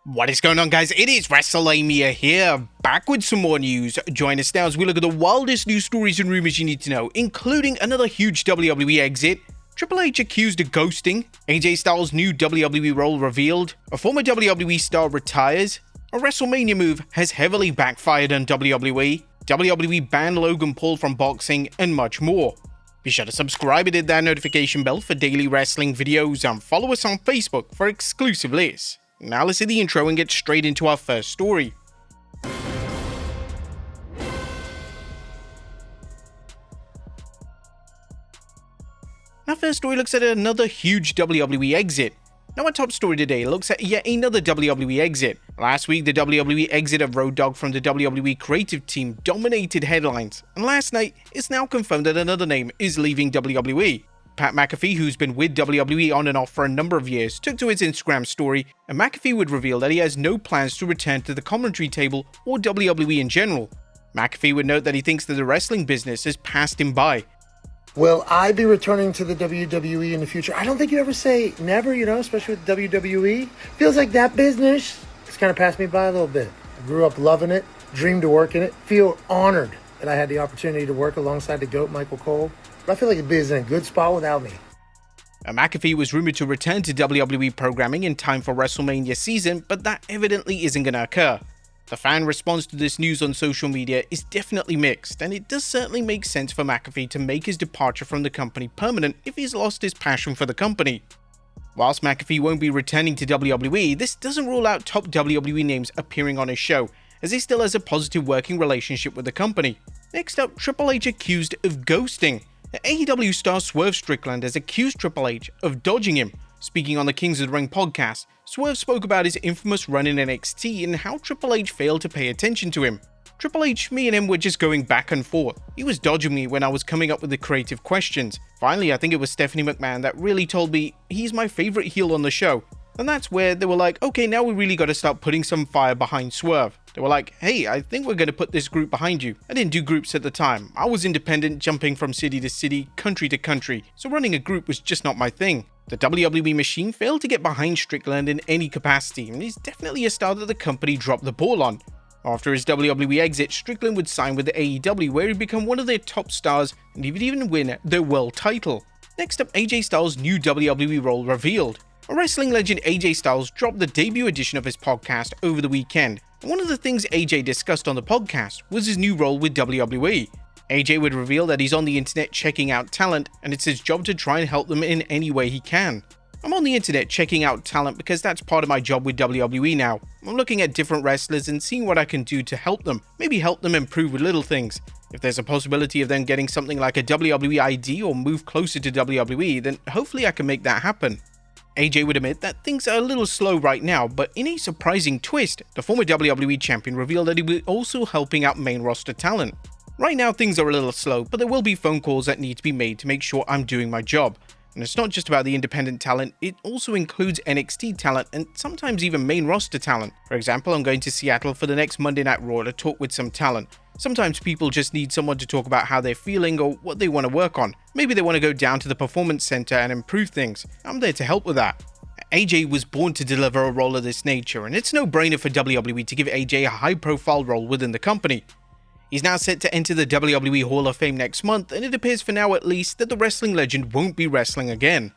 What is going on, guys? It is Wrestlelamia here, back with some more news. Join us now as we look at the wildest news stories and rumors you need to know, including another huge WWE exit, Triple H accused of ghosting, AJ Styles' new WWE role revealed, a former WWE star retires, a WrestleMania move has heavily backfired on WWE banned Logan Paul from boxing, and much more. Be sure to subscribe and hit that notification bell for daily wrestling videos, and follow us on Facebook for exclusive lists. Now let's hit the intro and get straight into our first story. Our first story looks at another huge WWE exit. Now our top story today looks at yet another WWE exit. Last week, the WWE exit of Road Dogg from the WWE creative team dominated headlines, and last night, it's now confirmed that another name is leaving WWE. Pat McAfee, who's been with WWE on and off for a number of years, took to his Instagram story, and McAfee would reveal that he has no plans to return to the commentary table or WWE in general. McAfee would note that he thinks that the wrestling business has passed him by. Will I be returning to the WWE in the future? I don't think you ever say never, especially with WWE. Feels like that business has kind of passed me by a little bit. I grew up loving it, dreamed to work in it, feel honored that I had the opportunity to work alongside the GOAT, Michael Cole. But I feel like the business is in a good spot without me. McAfee was rumored to return to WWE programming in time for WrestleMania season, but that evidently isn't going to occur. The fan response to this news on social media is definitely mixed, and it does certainly make sense for McAfee to make his departure from the company permanent if he's lost his passion for the company. Whilst McAfee won't be returning to WWE, this doesn't rule out top WWE names appearing on his show, as he still has a positive working relationship with the company. Next up, Triple H accused of ghosting. AEW star Swerve Strickland has accused Triple H of dodging him. Speaking on the Kings of the Ring podcast, Swerve spoke about his infamous run in NXT and how Triple H failed to pay attention to him. Triple H, me and him were just going back and forth. He was dodging me when I was coming up with the creative questions. Finally, I think it was Stephanie McMahon that really told me he's my favorite heel on the show. And that's where they were like, okay, now we really got to start putting some fire behind Swerve. They were like, hey, I think we're going to put this group behind you. I didn't do groups at the time. I was independent, jumping from city to city, country to country, so running a group was just not my thing. The WWE machine failed to get behind Strickland in any capacity, and he's definitely a star that the company dropped the ball on. After his WWE exit, Strickland would sign with the AEW, where he'd become one of their top stars and he would even win their world title. Next up, AJ Styles' new WWE role revealed. A wrestling legend AJ Styles dropped the debut edition of his podcast over the weekend, and one of the things AJ discussed on the podcast was his new role with WWE. AJ would reveal that he's on the internet checking out talent, and it's his job to try and help them in any way he can. I'm on the internet checking out talent because that's part of my job with WWE now. I'm looking at different wrestlers and seeing what I can do to help them, maybe help them improve with little things. If there's a possibility of them getting something like a WWE ID or move closer to WWE, then hopefully I can make that happen. AJ would admit that things are a little slow right now, but in a surprising twist, the former WWE champion revealed that he was also helping out main roster talent. Right now things are a little slow, but there will be phone calls that need to be made to make sure I'm doing my job. And it's not just about the independent talent, it also includes NXT talent and sometimes even main roster talent. For example, I'm going to Seattle for the next Monday Night Raw to talk with some talent. Sometimes people just need someone to talk about how they're feeling or what they want to work on. Maybe they want to go down to the performance center and improve things. I'm there to help with that. AJ was born to deliver a role of this nature, and it's no brainer for WWE to give AJ a high-profile role within the company. He's now set to enter the WWE Hall of Fame next month, and it appears for now at least that the wrestling legend won't be wrestling again.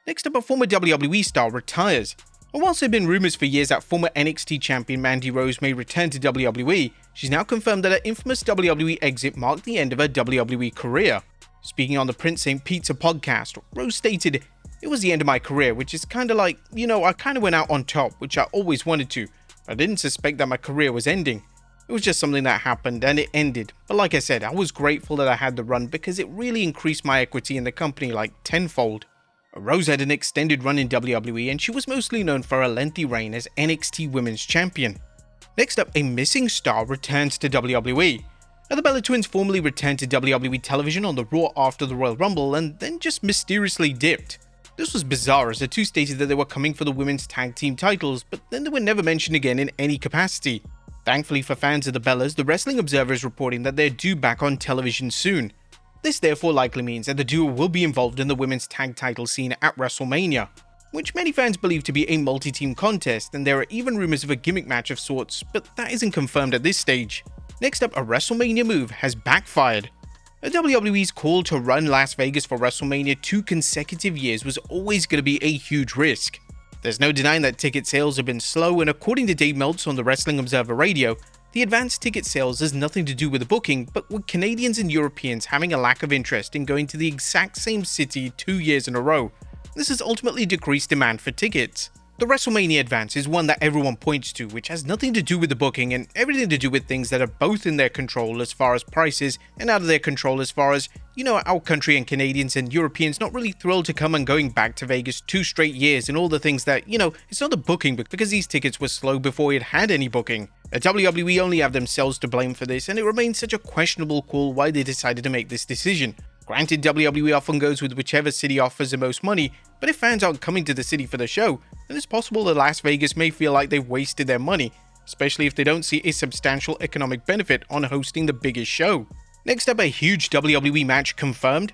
Next up, a former WWE star retires. And whilst there have been rumors for years that former NXT champion Mandy Rose may return to WWE, she's now confirmed that her infamous WWE exit marked the end of her WWE career. Speaking on the Prince St. Pizza podcast, Rose stated, "It was the end of my career, which is kinda like, I kinda went out on top, which I always wanted to. I didn't suspect that my career was ending. It was just something that happened and it ended. But like I said, I was grateful that I had the run because it really increased my equity in the company like tenfold." Rose had an extended run in WWE, and she was mostly known for a lengthy reign as NXT Women's Champion. Next up, a missing star returns to WWE. Now, the Bella Twins formally returned to WWE television on the Raw after the Royal Rumble and then just mysteriously dipped. This was bizarre, as the two stated that they were coming for the women's tag team titles, but then they were never mentioned again in any capacity. Thankfully for fans of the Bellas, the Wrestling Observer is reporting that they're due back on television soon. This therefore likely means that the duo will be involved in the women's tag title scene at WrestleMania. which many fans believe to be a multi-team contest, and there are even rumors of a gimmick match of sorts, but that isn't confirmed at this stage. Next up, a WrestleMania move has backfired. WWE's call to run Las Vegas for WrestleMania 2 consecutive years was always going to be a huge risk. There's no denying that ticket sales have been slow, and according to Dave Meltzer on the Wrestling Observer Radio, the advanced ticket sales has nothing to do with the booking, but with Canadians and Europeans having a lack of interest in going to the exact same city 2 years in a row. This has ultimately decreased demand for tickets. The WrestleMania advance is one that everyone points to, which has nothing to do with the booking and everything to do with things that are both in their control as far as prices and out of their control as far as, our country and Canadians and Europeans not really thrilled to come and going back to Vegas 2 straight years and all the things that, it's not the booking because these tickets were slow before it had any booking. WWE only have themselves to blame for this, and it remains such a questionable call why they decided to make this decision. Granted, WWE often goes with whichever city offers the most money, but if fans aren't coming to the city for the show, then it's possible that Las Vegas may feel like they've wasted their money, especially if they don't see a substantial economic benefit on hosting the biggest show. Next up, a huge WWE match confirmed.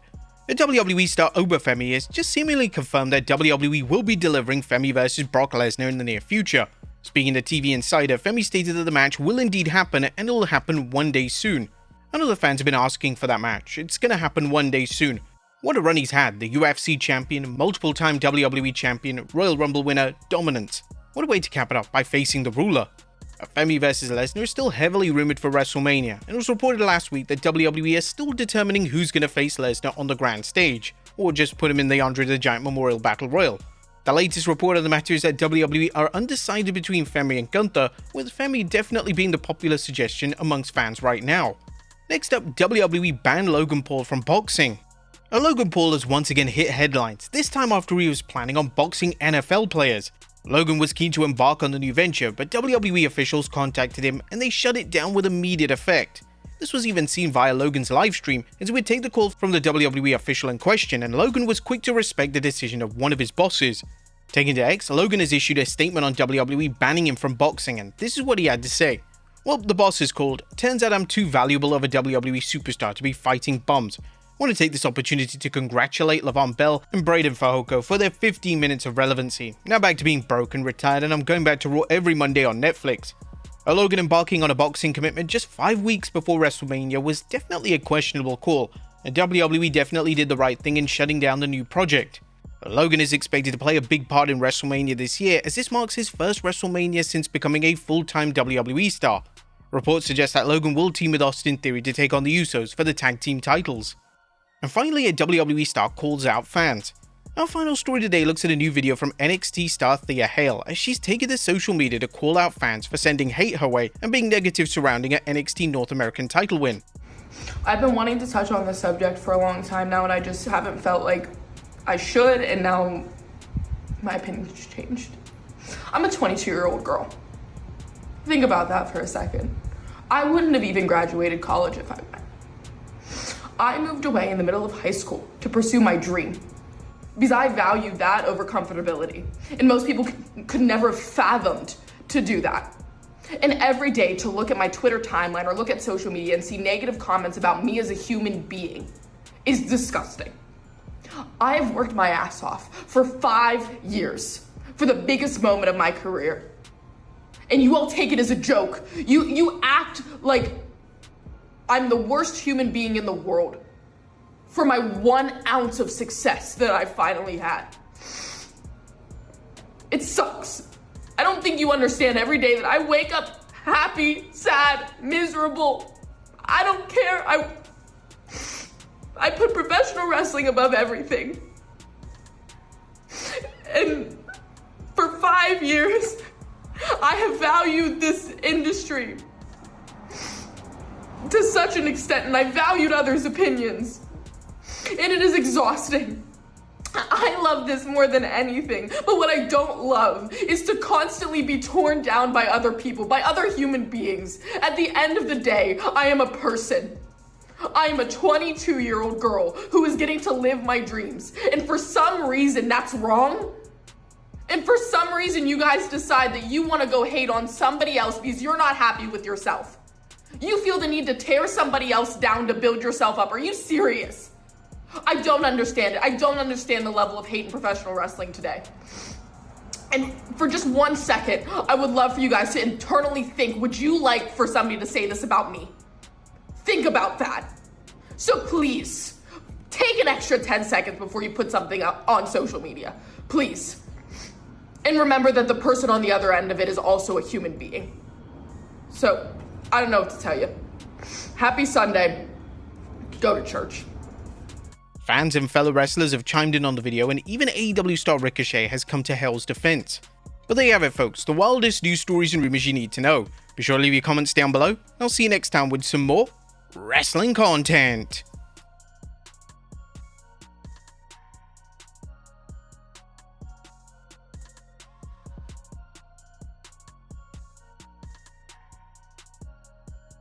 The WWE star Femi has just seemingly confirmed that WWE will be delivering Femi vs Brock Lesnar in the near future. Speaking to TV Insider, Femi stated that the match will indeed happen and it will happen one day soon. I know the fans have been asking for that match. It's gonna happen one day soon. What a run he's had, the UFC champion, multiple-time WWE champion, Royal Rumble winner, dominance. What a way to cap it off by facing the ruler. Femi vs Lesnar is still heavily rumored for WrestleMania, and it was reported last week that WWE is still determining who's gonna face Lesnar on the grand stage, or just put him in the Andre the Giant Memorial Battle Royal. The latest report of the matter is that WWE are undecided between Femi and Gunther, with Femi definitely being the popular suggestion amongst fans right now. Next up, WWE banned Logan Paul from boxing. Logan Paul has once again hit headlines, this time after he was planning on boxing NFL players. Logan was keen to embark on the new venture, but WWE officials contacted him and they shut it down with immediate effect. This was even seen via Logan's livestream, as he would take the call from the WWE official in question, and Logan was quick to respect the decision of one of his bosses. Taking to X, Logan has issued a statement on WWE banning him from boxing, and this is what he had to say. Well, the boss is called, "Turns out I'm too valuable of a WWE superstar to be fighting bums. I want to take this opportunity to congratulate LeVon Bell and Braden Fajoko for their 15 minutes of relevancy. Now back to being broke and retired, and I'm going back to Raw every Monday on Netflix." Logan embarking on a boxing commitment just 5 weeks before WrestleMania was definitely a questionable call, and WWE definitely did the right thing in shutting down the new project. Logan is expected to play a big part in WrestleMania this year, as this marks his first WrestleMania since becoming a full-time WWE star. Reports suggest that Logan will team with Austin Theory to take on the Usos for the tag team titles. And finally, a WWE star calls out fans. Our final story today looks at a new video from NXT star Thea Hale, as she's taken to social media to call out fans for sending hate her way and being negative surrounding her NXT North American title win. I've been wanting to touch on this subject for a long time now, and I just haven't felt like I should, and now my opinion's changed. I'm a 22-year-old girl. Think about that for a second. I wouldn't have even graduated college if I went. I moved away in the middle of high school to pursue my dream because I valued that over comfortability. And most people could never have fathomed to do that. And every day to look at my Twitter timeline or look at social media and see negative comments about me as a human being is disgusting. I have worked my ass off for 5 years for the biggest moment of my career. And you all take it as a joke. You act like I'm the worst human being in the world for my 1 ounce of success that I finally had. It sucks. I don't think you understand every day that I wake up happy, sad, miserable. I don't care. I put professional wrestling above everything. And for 5 years, I have valued this industry to such an extent, and I valued others' opinions. And it is exhausting. I love this more than anything, but what I don't love is to constantly be torn down by other people, by other human beings. At the end of the day, I am a person. I am a 22-year-old girl who is getting to live my dreams, and for some reason that's wrong. And for some reason you guys decide that you want to go hate on somebody else because you're not happy with yourself. You feel the need to tear somebody else down to build yourself up. Are you serious? I don't understand it. I don't understand the level of hate in professional wrestling today. And for just 1 second, I would love for you guys to internally think, would you like for somebody to say this about me? Think about that. So please, take an extra 10 seconds before you put something up on social media. Please. And remember that the person on the other end of it is also a human being. So, I don't know what to tell you. Happy Sunday. Go to church. Fans and fellow wrestlers have chimed in on the video, and even AEW star Ricochet has come to Hell's defense. But there you have it, folks, the wildest news stories and rumors you need to know. Be sure to leave your comments down below, and I'll see you next time with some more wrestling content.